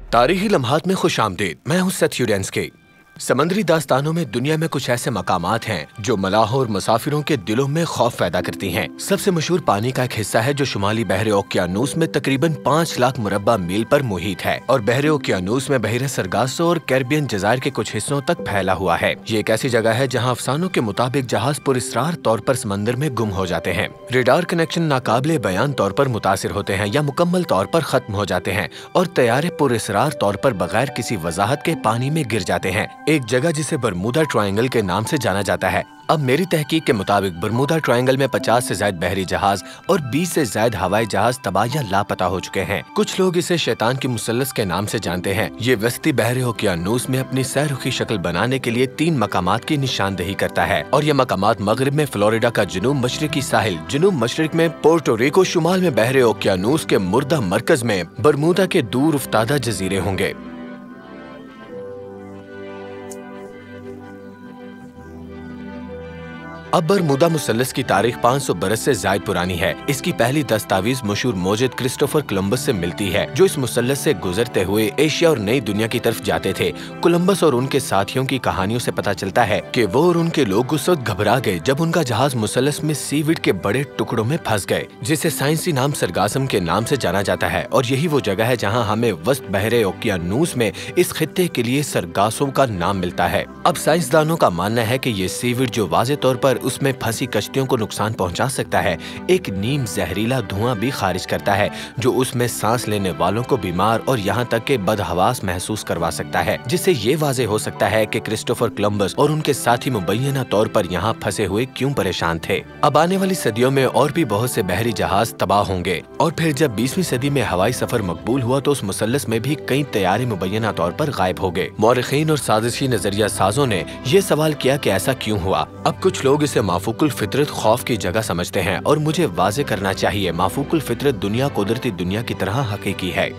तारीखी लम्हात में खुश आमदीद। मैं हूँ सेथ यूडेंस्की। समंदरी दास्तानों में दुनिया में कुछ ऐसे मकामात हैं जो मलाहों और मुसाफिरों के दिलों में खौफ पैदा करती हैं। सबसे मशहूर पानी का एक हिस्सा है जो शुमाली बहरे ओकियानूस में तकरीबन 5 लाख मुरब्बा मील पर मुहित है और बहरे ओकियानूस में बहरे सरगासो और कैरिबियन जज़ायर के कुछ हिस्सों तक फैला हुआ है। ये एक ऐसी जगह है जहाँ अफसानों के मुताबिक जहाज पुरअसरार तौर पर समंदर में गुम हो जाते हैं, रेडार कनेक्शन नाकाबिले बयान तौर पर मुतासिर होते हैं या मुकम्मल तौर पर खत्म हो जाते हैं और तैयारे पुरअसरार तौर पर बगैर किसी वजाहत के पानी में गिर जाते हैं। एक जगह जिसे बरमूदा ट्रायंगल के नाम से जाना जाता है। अब मेरी तहकीक के मुताबिक बरमूदा ट्रायंगल में 50 से ज्यादा बहरी जहाज और 20 से ज्यादा हवाई जहाज तबाह या लापता हो चुके हैं। कुछ लोग इसे शैतान की मुसल्लस के नाम से जानते हैं। ये वस्ती बहरे ओकियानूस में अपनी सैरुखी शक्ल बनाने के लिए 3 मकामात की निशानदेही करता है और ये मकामात मगरिब में फ्लोरिडा का जनूब मशरकी साहिल, जनूब मशरक में पोर्टो रिको, शुमाल में बहरे ओकियानूस के मुर्दा मरकज में बरमूदा के दूर उफ्तादा जजीरे होंगे। अब बरमूदा मुसल्लस की तारीख 500 बरस से ज्यादा पुरानी है। इसकी पहली दस्तावेज मशहूर मोजिद क्रिस्टोफर कोलंबस से मिलती है जो इस मुसल्लस से गुजरते हुए एशिया और नई दुनिया की तरफ जाते थे। कोलंबस और उनके साथियों की कहानियों से पता चलता है कि वो और उनके लोग उस वक्त घबरा गए जब उनका जहाज मुसल्लस में सीविड के बड़े टुकड़ों में फंस गए, जिसे साइंसी नाम सरगासम के नाम से जाना जाता है। और यही वो जगह है जहाँ हमें वस्त बहरे ओकियानूस में इस खित्ते के लिए सरगासों का नाम मिलता है। अब साइंसदानों का मानना है कि ये सीविड जो वाज़े तौर पर उसमें फंसी कश्तियों को नुकसान पहुंचा सकता है, एक नीम जहरीला धुआं भी खारिज करता है जो उसमें सांस लेने वालों को बीमार और यहाँ तक के बदहवास महसूस करवा सकता है, जिससे ये वाजे हो सकता है कि क्रिस्टोफर कोलंबस और उनके साथी मुबैना तौर पर यहाँ फंसे हुए क्यों परेशान थे। अब आने वाली सदियों में और भी बहुत से बहरी जहाज तबाह होंगे और फिर जब 20वीं सदी में हवाई सफर मकबूल हुआ तो उस मुसल्लस में भी कई तैयारे मुबैना तौर पर गायब हो गए। मौरखीन और साजिशी नजरिया साजों ने ये सवाल किया कि ऐसा क्यों हुआ। अब कुछ लोग इसे माफूकुल फितरत खौफ की जगह समझते हैं और मुझे वाजे करना चाहिए माफूकुल फितरत दुनिया कुदरती दुनिया की तरह हकीकी है।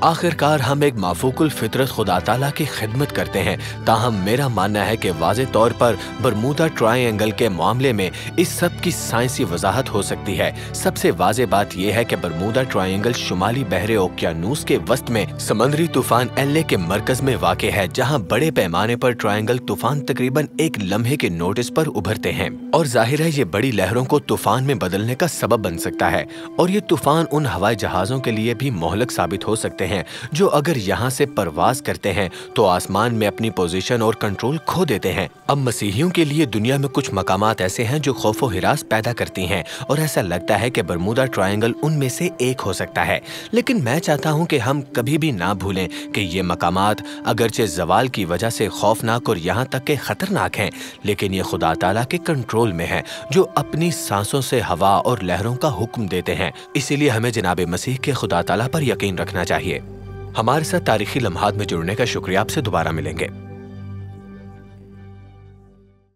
आखिरकार हम एक माफूकुल फितरत खुदा ताला की खिदमत करते हैं। ताहम मेरा मानना है कि वाज़े तौर पर बरमूदा ट्रायंगल के मामले में इस सब की साइंसी वजाहत हो सकती है। सबसे वाज़े बात यह है कि बरमूदा ट्रायंगल शुमाली बहरे ओकियानूस के वस्त में समंदरी तूफान एल्ले के मरकज में वाक़े है, जहाँ बड़े पैमाने पर ट्रायंगल तूफान तकरीबन एक लम्हे के नोटिस पर उभरते हैं और जाहिर है ये बड़ी लहरों को तूफान में बदलने का सबब बन सकता है। और ये तूफान उन हवाई जहाजों के लिए भी मोहलक साबित हो सकते हैं जो अगर यहाँ से परवाज करते हैं तो आसमान में अपनी पोजीशन और कंट्रोल खो देते हैं। अब मसीहियों के लिए दुनिया में कुछ मकामात ऐसे हैं जो खौफ व हिरास पैदा करती हैं और ऐसा लगता है कि बरमूदा ट्रायंगल उनमें से एक हो सकता है। लेकिन मैं चाहता हूँ कि हम कभी भी ना भूलें कि ये मकामात अगरचे जवाल की वजह से खौफनाक और यहाँ तक के खतरनाक हैं, लेकिन ये खुदा ताला के कंट्रोल में है जो अपनी सांसों से हवा और लहरों का हुक्म देते हैं। इसीलिए हमें जनाब मसीह के खुदा ताला पर यकीन रखना चाहिए। हमारे साथ तारीखी लम्हात में जुड़ने का शुक्रिया। आपसे दोबारा मिलेंगे।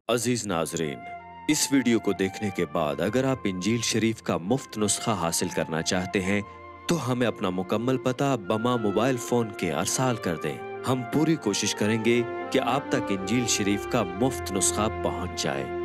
अजीज नाजरीन, इस वीडियो को देखने के बाद अगर आप इंजील शरीफ का मुफ्त नुस्खा हासिल करना चाहते हैं तो हमें अपना मुकम्मल पता बमा मोबाइल फोन के अरसाल कर दें। हम पूरी कोशिश करेंगे कि आप तक इंजील शरीफ का मुफ्त नुस्खा पहुंच जाए।